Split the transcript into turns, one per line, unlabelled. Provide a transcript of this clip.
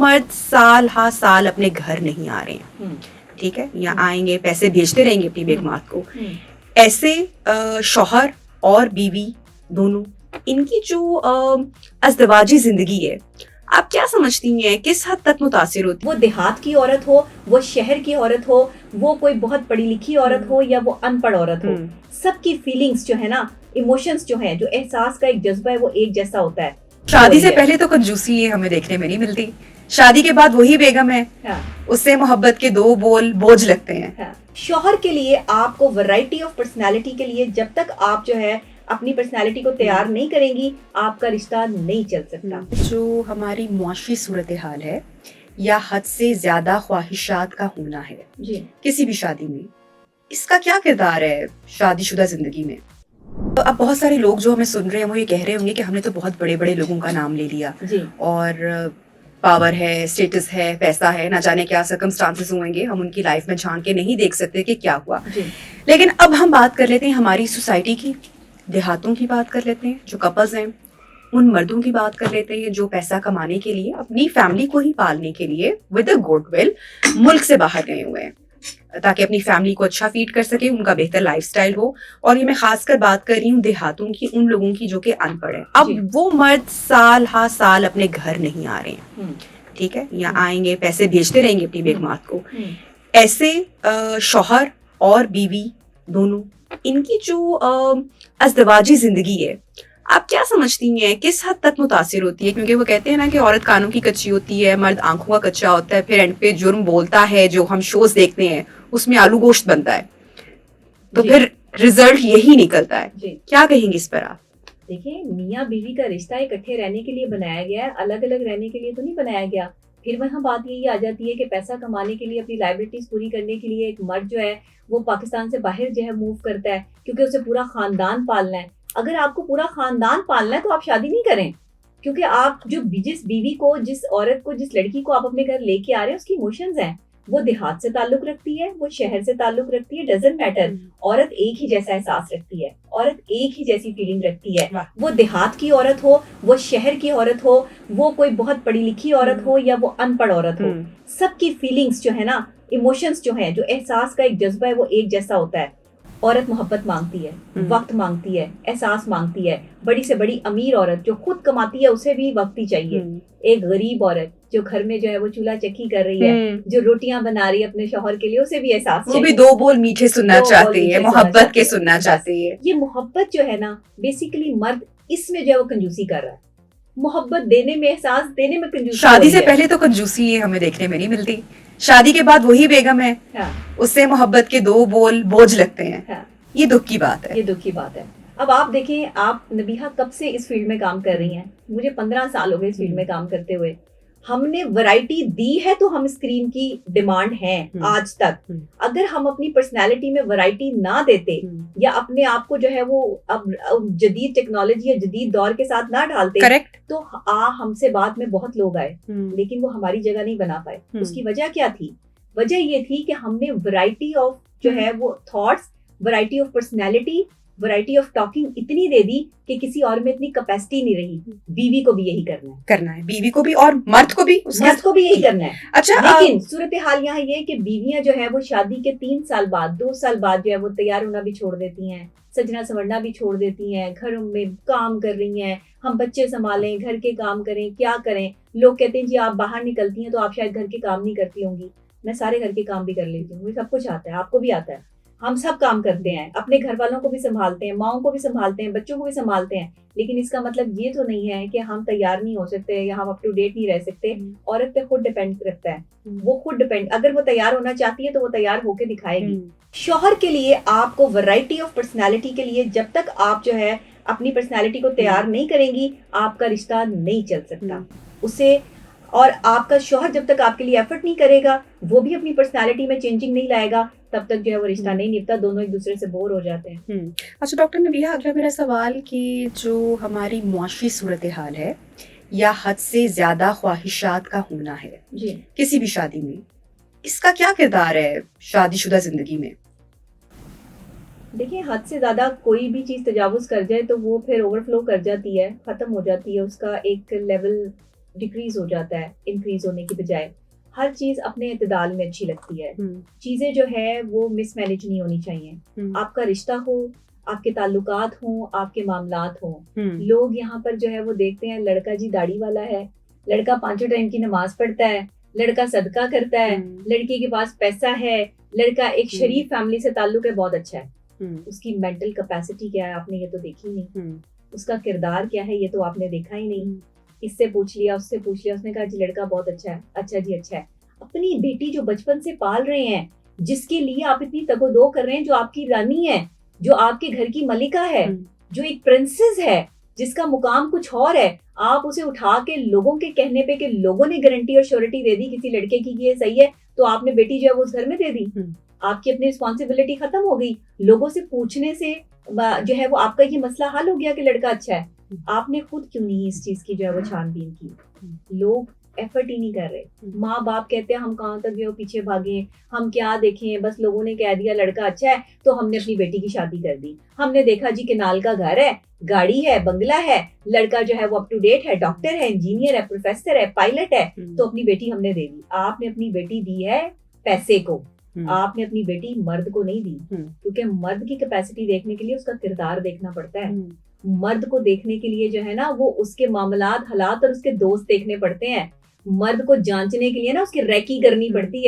مرد سال ہا سال اپنے گھر نہیں آ رہے ہیں, ٹھیک ہے, یا آئیں گے پیسے بھیجتے رہیں گے اپنی بیگمات کو, ایسے شوہر اور بیوی دونوں, ان کی جو ازدواجی زندگی ہے, آپ کیا سمجھتی ہیں کس حد تک متاثر ہوتی؟
وہ دیہات کی عورت ہو, وہ شہر کی عورت ہو, وہ کوئی بہت پڑھی لکھی عورت ہو یا وہ ان پڑھ عورت ہو, سب کی فیلنگز جو ہے نا, ایموشنز جو ہیں, جو احساس کا ایک جذبہ ہے, وہ ایک جیسا ہوتا ہے.
شادی سے پہلے تو کنجوسی ہمیں دیکھنے میں نہیں ملتی, شادی کے بعد وہی بیگم ہے, اس سے محبت کے دو بول بوجھ لگتے ہیں.
شوہر کے لیے آپ کو ورائٹی آف پرسنالٹی کے لیے جب تک آپ جو ہے اپنی پرسنالٹی کو تیار نہیں کریں گی, آپ کا رشتہ نہیں چل سکتا.
جو ہماری معاشی صورتحال ہے یا حد سے زیادہ خواہشات کا ہونا ہے کسی بھی شادی میں, اس کا کیا کردار ہے شادی شدہ زندگی میں؟ اب بہت سارے لوگ جو ہمیں سن رہے ہیں وہ یہ کہہ رہے ہوں گے کہ ہم نے تو بہت بڑے بڑے لوگوں کا نام لے لیا, اور پاور ہے, اسٹیٹس ہے, پیسہ ہے, نہ جانے کیا سرکمسٹانسز ہوئیں گے, ہم ان کی لائف میں جھانک کے نہیں دیکھ سکتے کہ کیا ہوا. لیکن اب ہم بات کر لیتے ہیں ہماری سوسائٹی کی, دیہاتوں کی بات کر لیتے ہیں, جو کپلز ہیں ان مردوں کی بات کر لیتے ہیں جو پیسہ کمانے کے لیے, اپنی فیملی کو ہی پالنے کے لیے ود اے گڈ ول ملک سے باہر گئے ہوئے ہیں تاکہ اپنی فیملی کو اچھا فیڈ کر سکے, ان کا بہتر لائف سٹائل ہو. اور یہ میں خاص کر بات کر رہی ہوں دیہاتوں کی, ان لوگوں کی جو کہ ان پڑھ ہیں. اب وہ مرد سال ہا سال اپنے گھر نہیں آ رہے ہیں, ٹھیک ہے, یا آئیں گے پیسے بھیجتے رہیں گے اپنی بیگمات کو, ایسے شوہر اور بیوی دونوں, ان کی جو ازدواجی زندگی ہے, آپ کیا سمجھتی ہیں کس حد تک متاثر ہوتی ہے؟ کیونکہ وہ کہتے ہیں نا کہ عورت کانوں کی کچی ہوتی ہے, مرد آنکھوں کا کچا ہوتا ہے, پھر اینڈ پہ جرم بولتا ہے, جو ہم شوز دیکھتے ہیں اس میں آلو گوشت بنتا ہے, تو پھر رزلٹ یہی نکلتا ہے. کیا کہیں گے اس پر آپ؟
دیکھیں, میاں بیوی کا رشتہ اکٹھے رہنے کے لیے بنایا گیا ہے, الگ الگ رہنے کے لیے تو نہیں بنایا گیا. پھر وہاں بات یہی آ جاتی ہے کہ پیسہ کمانے کے لیے, اپنی لائبلٹیز پوری کرنے کے لیے ایک مرد جو ہے وہ پاکستان سے باہر جو ہے موو کرتا ہے, کیونکہ اسے پورا خاندان پالنا ہے. اگر آپ کو پورا خاندان پالنا ہے تو آپ شادی نہیں کریں, کیونکہ آپ جو جس بیوی کو, جس عورت کو, جس لڑکی کو آپ اپنے گھر لے کے آ رہے ہیں, اس کی ایموشنز ہیں, وہ دیہات سے تعلق رکھتی ہے, وہ شہر سے تعلق رکھتی ہے, ڈزنٹ میٹر. عورت ایک ہی جیسا احساس رکھتی ہے, عورت ایک ہی جیسی فیلنگ رکھتی ہے. وہ دیہات کی عورت ہو, وہ شہر کی عورت ہو, وہ کوئی بہت پڑھی لکھی عورت ہو یا وہ ان پڑھ عورت ہو, سب کی فیلنگز جو ہے نا, ایموشنز جو ہیں, جو احساس کا ایک جذبہ ہے, وہ ایک جیسا ہوتا ہے. عورت محبت مانگتی ہے, وقت مانگتی ہے, احساس مانگتی ہے. بڑی سے بڑی امیر عورت جو خود کماتی ہے اسے بھی وقت ہی چاہیے. ایک غریب عورت جو گھر میں جو ہے وہ چولہا چکی کر رہی ہے, جو روٹیاں بنا رہی ہے اپنے شوہر کے لیے, اسے بھی احساس چاہیے.
وہ بھی دو بول میٹھے سننا چاہتی ہے, محبت کے سننا چاہتی ہے.
یہ محبت جو ہے نا, بیسیکلی مرد اس میں جو ہے وہ کنجوسی کر رہا ہے. محبت دینے میں, احساس دینے میں کنجوسی.
شادی سے پہلے تو کنجوسی ہمیں دیکھنے میں نہیں ملتی, شادی کے بعد وہی بیگم ہے, اس سے محبت کے دو بول بوجھ لگتے ہیں. یہ دکھ کی بات ہے,
یہ دکھ کی بات ہے. اب آپ دیکھیں, آپ نبیہا کب سے اس فیلڈ میں کام کر رہی ہیں؟ مجھے 15 سال ہو گئے اس فیلڈ میں کام کرتے ہوئے. ہم نے ورائٹی دی ہے تو ہم اسکرین کی ڈیمانڈ ہیں آج تک. اگر ہم اپنی پرسنالٹی میں ورائٹی نہ دیتے یا اپنے آپ کو جو ہے وہ اب جدید ٹیکنالوجی یا جدید دور کے ساتھ نہ ڈالتے, تو ہم سے بعد میں بہت لوگ آئے, لیکن وہ ہماری جگہ نہیں بنا پائے. اس کی وجہ کیا تھی؟ وجہ یہ تھی کہ ہم نے ورائٹی آف جو ہے وہ thoughts, variety of personality, variety of talking اتنی دے دی کہ کسی اور میں اتنی کیپیسٹی نہیں رہی. بیوی کو بھی یہی کرنا ہے,
بیوی کو بھی اور مرد کو بھی
یہی کرنا ہے.
اچھا,
لیکن صورتحال یہاں یہ کہ بیویاں جو ہے وہ شادی کے 3 سال بعد, 2 سال بعد جو ہے وہ تیار ہونا بھی چھوڑ دیتی ہیں, سجنا سنورنا بھی چھوڑ دیتی ہیں, گھروں میں کام کر رہی ہیں, ہم بچے سنبھالیں, گھر کے کام کریں, کیا کریں. لوگ کہتے ہیں جی آپ باہر نکلتی ہیں تو آپ شاید گھر کے کام نہیں کرتی ہوں گی. میں سارے گھر کے کام بھی کر لیتی ہوں, مجھے سب کچھ آتا ہے, آپ کو بھی آتا ہے. ہم سب کام کرتے ہیں, اپنے گھر والوں کو بھی سنبھالتے ہیں, ماؤں کو بھی سنبھالتے ہیں, بچوں کو بھی سنبھالتے ہیں. لیکن اس کا مطلب یہ تو نہیں ہے کہ ہم تیار نہیں ہو سکتے یا ہم اپ ٹو ڈیٹ نہیں رہ سکتے. عورت پہ خود ڈیپینڈ رکھتا ہے, وہ خود ڈیپینڈ, اگر وہ تیار ہونا چاہتی ہے تو وہ تیار ہو کے دکھائے گی. شوہر کے لیے آپ کو ورائٹی آف پرسنالٹی کے لیے جب تک آپ جو ہے اپنی پرسنالٹی کو تیار نہیں کریں گی, آپ کا رشتہ نہیں چل سکتا. اسے اور آپ کا شوہر جب تک آپ کے لیے ایفرٹ نہیں کرے گا, وہ بھی اپنی پرسنالٹی میں چینجنگ نہیں لائے گا, تب تک جو ہے وہ رشتہ نہیں نبھتا. دونوں ایک دوسرے سے بور ہو جاتے ہیں.
اچھا ڈاکٹر نبیہا, اگلا میرا سوال کہ جو ہماری معاشی صورتحال ہے یا حد سے زیادہ خواہشات کا ہونا ہے کسی بھی شادی میں, اس کا کیا کردار ہے شادی شدہ زندگی میں؟
دیکھیں, حد سے زیادہ کوئی بھی چیز تجاوز کر جائے تو وہ پھر اوور فلو کر جاتی ہے, ختم ہو جاتی ہے, اس کا ایک لیول ڈیکریز ہو جاتا ہے انکریز ہونے کی بجائے. ہر چیز اپنے اعتدال میں اچھی لگتی ہے. چیزیں جو ہے وہ مس مینج نہیں ہونی چاہیے. آپ کا رشتہ ہو, آپ کے تعلقات ہوں, آپ کے معاملات ہوں. لوگ یہاں پر جو ہے وہ دیکھتے ہیں لڑکا جی داڑھی والا ہے, لڑکا 5 ٹائم کی نماز پڑھتا ہے, لڑکا صدقہ کرتا ہے, لڑکی کے پاس پیسہ ہے, لڑکا ایک شریف فیملی سے تعلق ہے, بہت اچھا ہے. اس کی مینٹل کیپیسٹی کیا ہے آپ نے یہ تو دیکھی نہیں. اس کا کردار کیا ہے یہ تو آپ نے دیکھا ہی نہیں. اس سے پوچھ لیا, اس سے پوچھ لیا, اس نے کہا جی لڑکا بہت اچھا ہے. اچھا جی اچھا ہے. اپنی بیٹی جو بچپن سے پال رہے ہیں, جس کے لیے آپ اتنی تگ و دو کر رہے ہیں, جو آپ کی رانی ہے, جو آپ کے گھر کی ملکہ ہے, جو ایک پرنسس ہے, جس کا مقام کچھ اور ہے, آپ اسے اٹھا کے لوگوں کے کہنے پہ کہ لوگوں نے گارنٹی اور شیورٹی دے دی کسی لڑکے کی کہ یہ صحیح ہے, تو آپ نے بیٹی جو ہے وہ اس گھر میں دے دی. آپ کی اپنی رسپانسبلٹی ختم ہو گئی. لوگوں سے پوچھنے سے جو ہے وہ آپ کا یہ مسئلہ حل ہو گیا کہ لڑکا اچھا ہے. آپ نے خود کیوں نہیں اس چیز کی جو ہے وہ چھان بین کی؟ لوگ ایفرٹ ہی نہیں کر رہے. ماں باپ کہتے ہیں ہم کہاں تک جو پیچھے بھاگیں, ہم کیا دیکھیں, بس لوگوں نے کہہ دیا لڑکا اچھا ہے تو ہم نے اپنی بیٹی کی شادی کر دی. ہم نے دیکھا جی کنال کا گھر ہے, گاڑی ہے, بنگلہ ہے, لڑکا جو ہے وہ اپ ٹو ڈیٹ ہے, ڈاکٹر ہے, انجینئر ہے, پروفیسر ہے, پائلٹ ہے, تو اپنی بیٹی ہم نے دے دی. آپ نے اپنی بیٹی دی ہے پیسے کو, آپ نے اپنی بیٹی مرد کو نہیں دی. کیونکہ مرد کی کیپیسٹی دیکھنے کے لیے اس کا کردار دیکھنا پڑتا ہے. مرد کو دیکھنے کے لیے جو ہے نا وہ اس کے معاملات, حالات اور اس کے دوست دیکھنے پڑتے ہیں. مرد کو جانچنے کے لیے نا اس کی ریکی کرنی پڑتی ہے.